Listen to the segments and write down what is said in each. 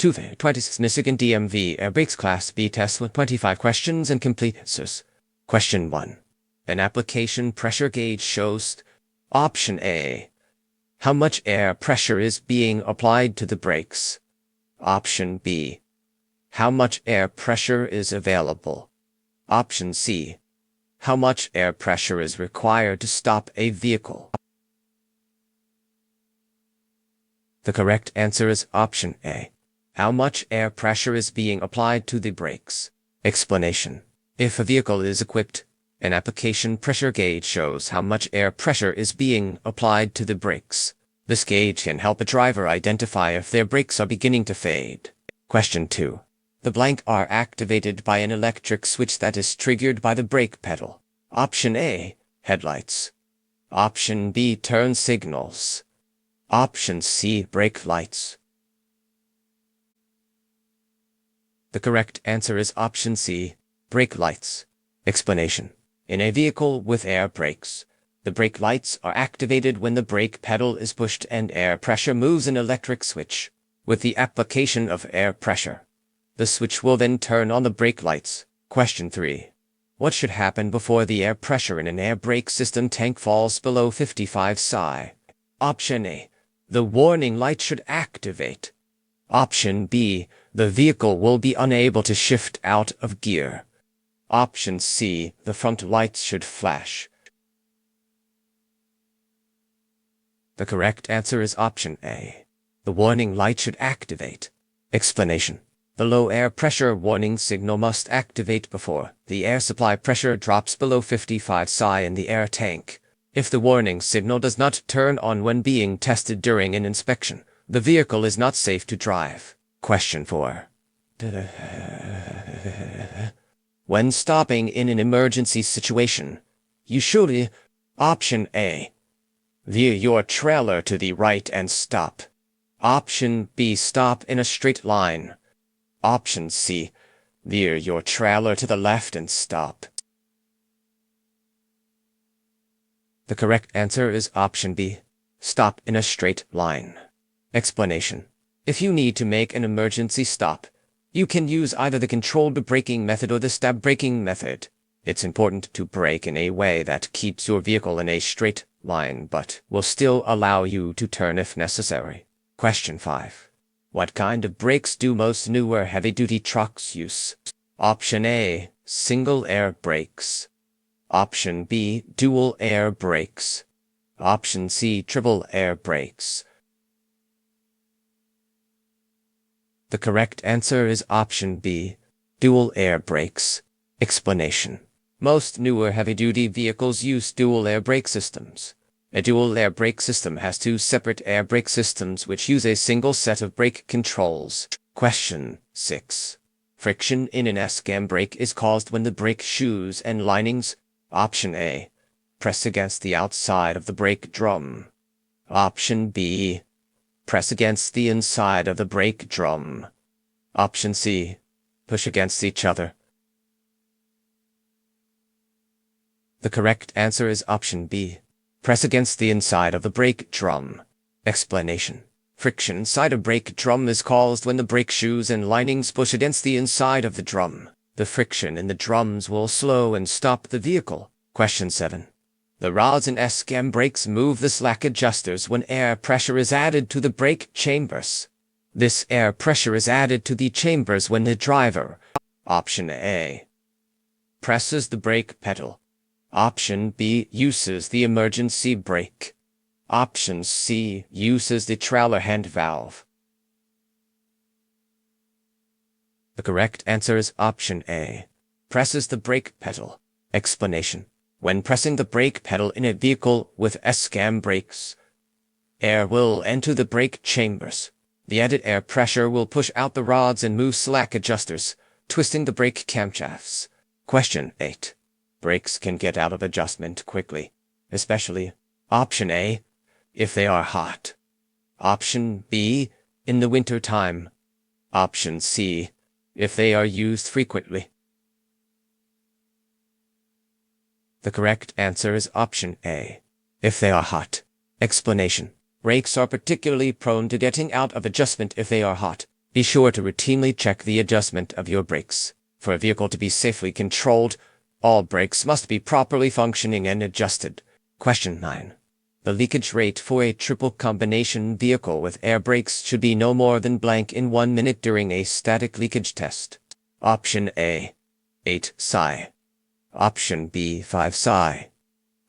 2026 Michigan DMV Airbrakes Class B test with 25 questions and complete answers. Question 1. An application pressure gauge shows Option A. How much air pressure is being applied to the brakes? Option B. How much air pressure is available? Option C. How much air pressure is required to stop a vehicle? The correct answer is Option A. How much air pressure is being applied to the brakes? Explanation. If a vehicle is equipped, an application pressure gauge shows how much air pressure is being applied to the brakes. This gauge can help a driver identify if their brakes are beginning to fade. Question 2. The blank are activated by an electric switch that is triggered by the brake pedal. Option A. Headlights. Option B. Turn signals. Option C. Brake lights. The correct answer is Option C. Brake lights. Explanation. In a vehicle with air brakes, the brake lights are activated when the brake pedal is pushed and air pressure moves an electric switch. With the application of air pressure, the switch will then turn on the brake lights. Question 3. What should happen before the air pressure in an air brake system tank falls below 55 psi? Option A. The warning light should activate. Option B. The vehicle will be unable to shift out of gear. Option C. The front lights should flash. The correct answer is Option A. The warning light should activate. Explanation. The low air pressure warning signal must activate before the air supply pressure drops below 55 psi in the air tank. If the warning signal does not turn on when being tested during an inspection, the vehicle is not safe to drive. Question 4. When stopping in an emergency situation, you should Option A. Veer your trailer to the right and stop. Option B. Stop in a straight line. Option C. Veer your trailer to the left and stop. The correct answer is Option B. Stop in a straight line. Explanation. If you need to make an emergency stop, you can use either the controlled braking method or the stop braking method. It's important to brake in a way that keeps your vehicle in a straight line but will still allow you to turn if necessary. Question 5. What kind of brakes do most newer heavy-duty trucks use? Option A. Single air brakes. Option B. Dual air brakes. Option C. Triple air brakes. The correct answer is Option B. Dual air brakes. Explanation. Most newer heavy-duty vehicles use dual air brake systems. A dual air brake system has two separate air brake systems which use a single set of brake controls. Question 6. Friction in an S-cam brake is caused when the brake shoes and linings. Option A. Press against the outside of the brake drum. Option B. Press against the inside of the brake drum. Option C. Push against each other. The correct answer is Option B. Press against the inside of the brake drum. Explanation. Friction inside a brake drum is caused when the brake shoes and linings push against the inside of the drum. The friction in the drums will slow and stop the vehicle. Question 7. The rods in S-cam brakes move the slack adjusters when air pressure is added to the brake chambers. This air pressure is added to the chambers when the driver, Option A, presses the brake pedal. Option B uses the emergency brake. Option C uses the trailer hand valve. The correct answer is Option A. Presses the brake pedal. Explanation. When pressing the brake pedal in a vehicle with S-cam brakes, air will enter the brake chambers. The added air pressure will push out the rods and move slack adjusters, twisting the brake camshafts. Question 8. Brakes can get out of adjustment quickly, especially Option A, if they are hot. Option B, in the winter time. Option C, if they are used frequently. The correct answer is Option A, if they are hot. Explanation. Brakes are particularly prone to getting out of adjustment if they are hot. Be sure to routinely check the adjustment of your brakes. For a vehicle to be safely controlled, all brakes must be properly functioning and adjusted. Question 9. The leakage rate for a triple combination vehicle with air brakes should be no more than blank in 1 minute during a static leakage test. Option A, 8 psi. Option B, 5 psi.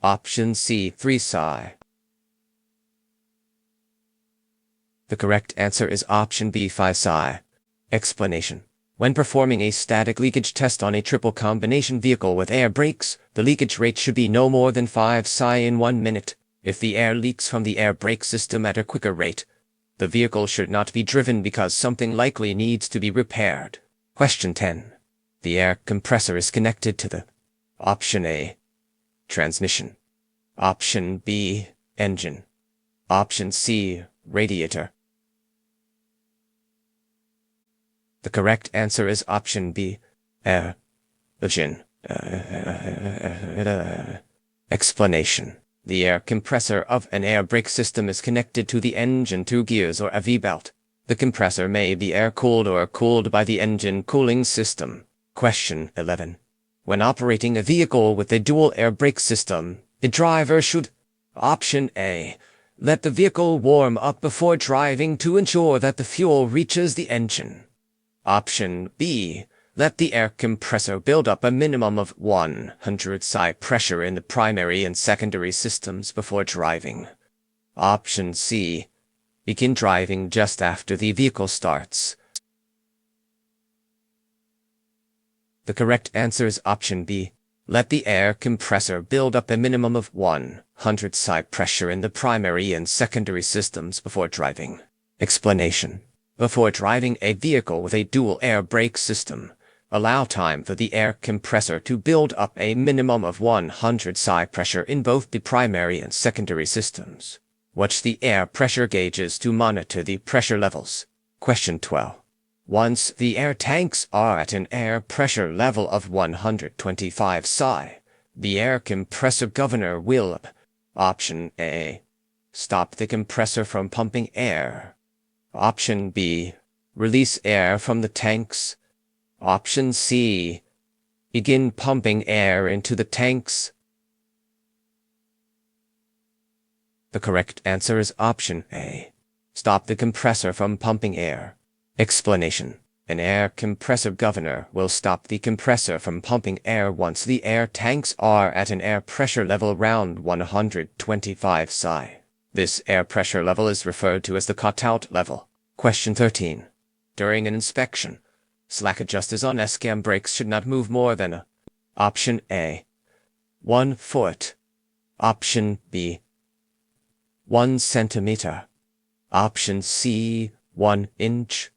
Option C, 3 psi. The correct answer is option B, 5 psi. Explanation. When performing a static leakage test on a triple combination vehicle with air brakes, the leakage rate should be no more than 5 psi in 1 minute. If the air leaks from the air brake system at a quicker rate, the vehicle should not be driven because something likely needs to be repaired. Question 10. The air compressor is connected to the Option A, transmission. Option B, engine. Option C, radiator. The correct answer is option B, air, engine. Explanation. The air compressor of an air brake system is connected to the engine two gears or a V-belt. The compressor may be air-cooled or cooled by the engine cooling system. Question 11. When operating a vehicle with a dual air brake system, the driver should Option A, let the vehicle warm up before driving to ensure that the fuel reaches the engine. Option B, let the air compressor build up a minimum of 100 psi pressure in the primary and secondary systems before driving. Option C, begin driving just after the vehicle starts. The correct answer is option B. Let the air compressor build up a minimum of 100 psi pressure in the primary and secondary systems before driving. Explanation. Before driving a vehicle with a dual air brake system, allow time for the air compressor to build up a minimum of 100 psi pressure in both the primary and secondary systems. Watch the air pressure gauges to monitor the pressure levels. Question 12. Once the air tanks are at an air pressure level of 125 psi, the air compressor governor will Option A, stop the compressor from pumping air. Option B, release air from the tanks. Option C, begin pumping air into the tanks. The correct answer is option A, stop the compressor from pumping air. Explanation. An air compressor governor will stop the compressor from pumping air once the air tanks are at an air pressure level around 125 psi. This air pressure level is referred to as the cutout level. Question 13. During an inspection, slack adjusters on SCAM brakes should not move more than Option A, 1 foot. Option B, 1 centimeter. Option C, 1 inch.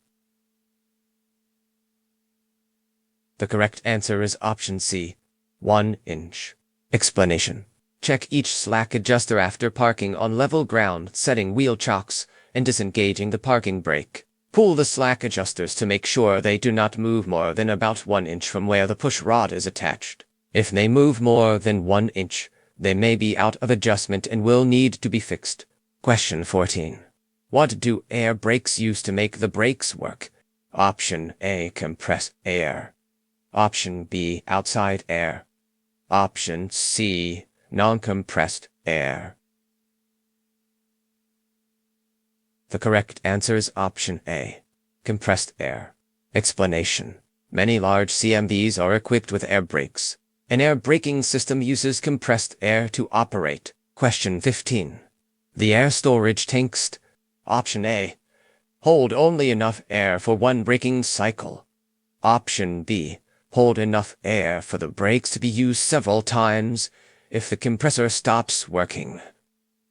The correct answer is option C, 1 inch. Explanation. Check each slack adjuster after parking on level ground, setting wheel chocks, and disengaging the parking brake. Pull the slack adjusters to make sure they do not move more than about 1 inch from where the push rod is attached. If they move more than 1 inch, they may be out of adjustment and will need to be fixed. Question 14. What do air brakes use to make the brakes work? Option A, compress air. Option B, outside air. Option C, non-compressed air. The correct answer is option A, compressed air. Explanation. Many large CMVs are equipped with air brakes. An air braking system uses compressed air to operate. Question 15. The air storage tanks. Option A, hold only enough air for 1 braking cycle. Option B, hold enough air for the brakes to be used several times if the compressor stops working.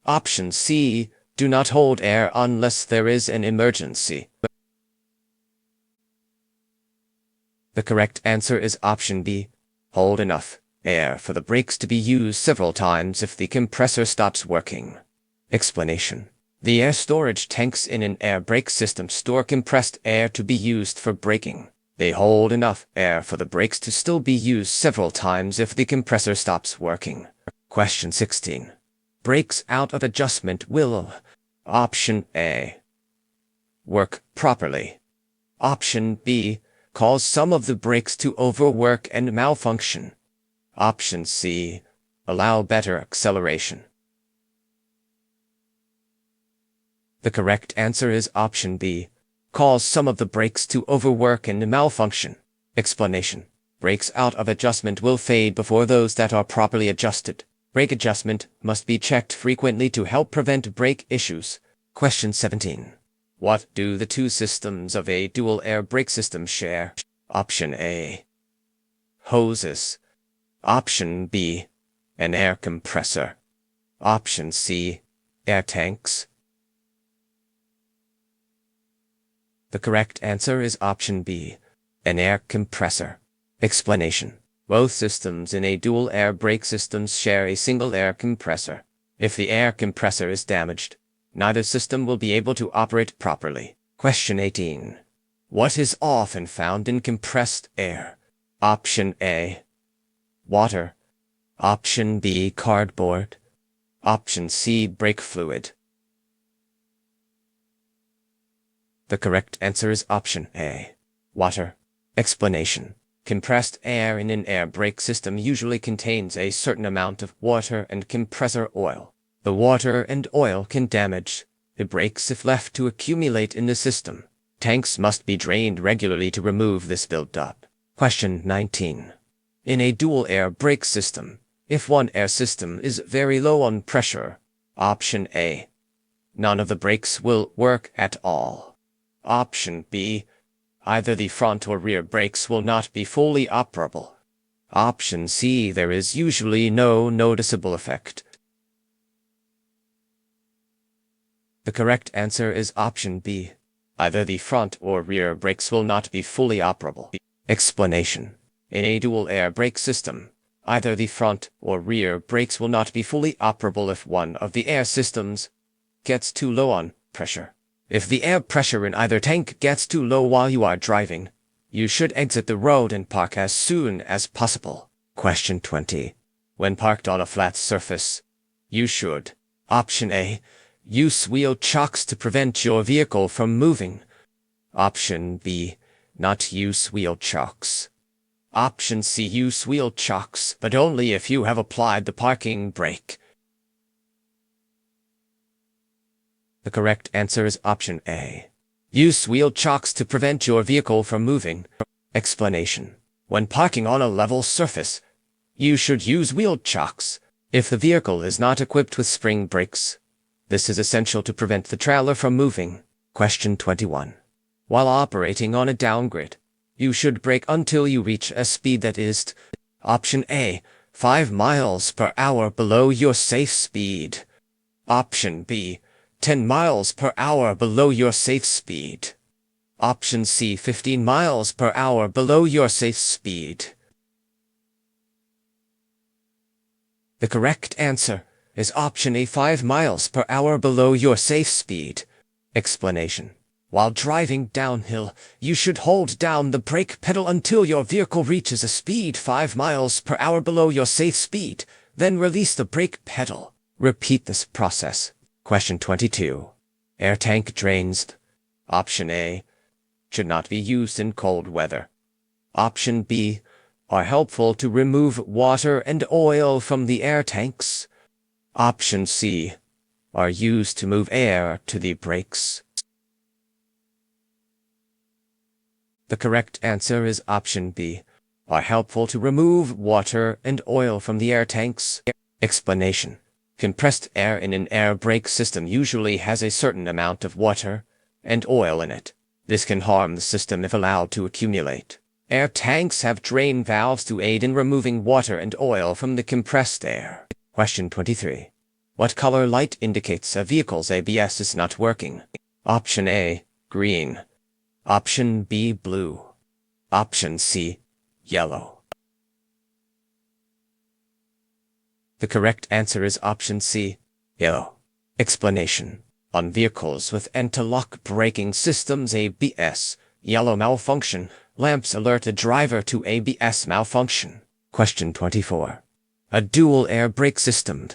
Option C, do not hold air unless there is an emergency. The correct answer is option B, hold enough air for the brakes to be used several times if the compressor stops working. Explanation. The air storage tanks in an air brake system store compressed air to be used for braking. They hold enough air for the brakes to still be used several times if the compressor stops working. Question 16. Brakes out of adjustment will Option A, work properly. Option B, cause some of the brakes to overwork and malfunction. Option C, allow better acceleration. The correct answer is option B, cause some of the brakes to overwork and malfunction. Explanation. Brakes out of adjustment will fade before those that are properly adjusted. Brake adjustment must be checked frequently to help prevent brake issues. Question 17. What do the two systems of a dual air brake system share? Option A, hoses. Option B, an air compressor. Option C, air tanks. The correct answer is option B, an air compressor. Explanation. Both systems in a dual air brake system share a single air compressor. If the air compressor is damaged, neither system will be able to operate properly. Question 18. What is often found in compressed air? Option A, water. Option B, cardboard. Option C, brake fluid. The correct answer is option A, water. Explanation. Compressed air in an air brake system usually contains a certain amount of water and compressor oil. The water and oil can damage the brakes if left to accumulate in the system. Tanks must be drained regularly to remove this buildup. Question 19. In a dual air brake system, if one air system is very low on pressure, option A, none of the brakes will work at all. Option B, either the front or rear brakes will not be fully operable. Option C, there is usually no noticeable effect. The correct answer is option B, either the front or rear brakes will not be fully operable. Explanation. In a dual air brake system, either the front or rear brakes will not be fully operable if one of the air systems gets too low on pressure. If the air pressure in either tank gets too low while you are driving, you should exit the road and park as soon as possible. Question 20. When parked on a flat surface, you should, option A, use wheel chocks to prevent your vehicle from moving. Option B, not use wheel chocks. Option C, use wheel chocks, but only if you have applied the parking brake. The correct answer is option A. Use wheel chocks to prevent your vehicle from moving. Explanation. When parking on a level surface, you should use wheel chocks if the vehicle is not equipped with spring brakes. This is essential to prevent the trailer from moving. Question 21. While operating on a downgrade, you should brake until you reach a speed that is option A, 5 miles per hour below your safe speed. Option B, 10 miles per hour below your safe speed. Option C, 15 miles per hour below your safe speed. The correct answer is option A, 5 miles per hour below your safe speed. Explanation. While driving downhill, you should hold down the brake pedal until your vehicle reaches a speed 5 miles per hour below your safe speed, then release the brake pedal. Repeat this process. Question 22. Air tank drains. Option A, should not be used in cold weather. Option B, are helpful to remove water and oil from the air tanks. Option C, are used to move air to the brakes. The correct answer is option B, are helpful to remove water and oil from the air tanks. Explanation. Compressed air in an air brake system usually has a certain amount of water and oil in it. This can harm the system if allowed to accumulate. Air tanks have drain valves to aid in removing water and oil from the compressed air. Question 23. What color light indicates a vehicle's ABS is not working? Option A, green. Option B, blue. Option C, yellow. The correct answer is option C, yellow. Explanation. On vehicles with anti-lock braking systems ABS, yellow malfunction, lamps alert the driver to ABS malfunction. Question 24. A dual air brake system,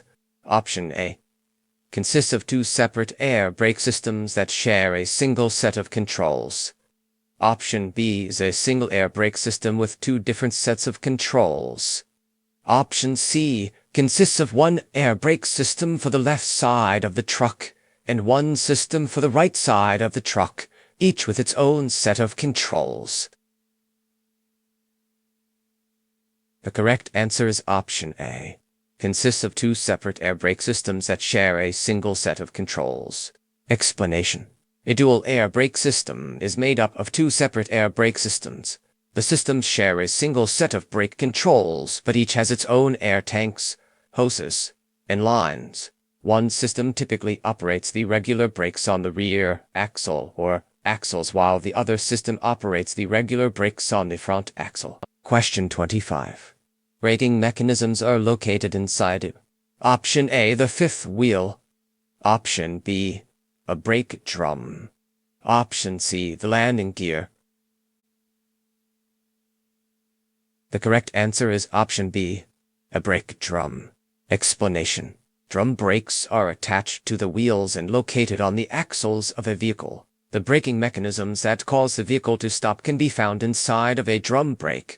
option A, consists of two separate air brake systems that share a single set of controls. Option B is a single air brake system with two different sets of controls. Option C consists of one air brake system for the left side of the truck and one system for the right side of the truck, each with its own set of controls. The correct answer is option A. Consists of two separate air brake systems that share a single set of controls. Explanation. A dual air brake system is made up of two separate air brake systems. The systems share a single set of brake controls, but each has its own air tanks, hoses, and lines. One system typically operates the regular brakes on the rear axle or axles, while the other system operates the regular brakes on the front axle. Question 25. Braking mechanisms are located inside it. Option A, the fifth wheel. Option B, a brake drum. Option C, the landing gear. The correct answer is option B, a brake drum. Explanation. Drum brakes are attached to the wheels and located on the axles of a vehicle. The braking mechanisms that cause the vehicle to stop can be found inside of a drum brake.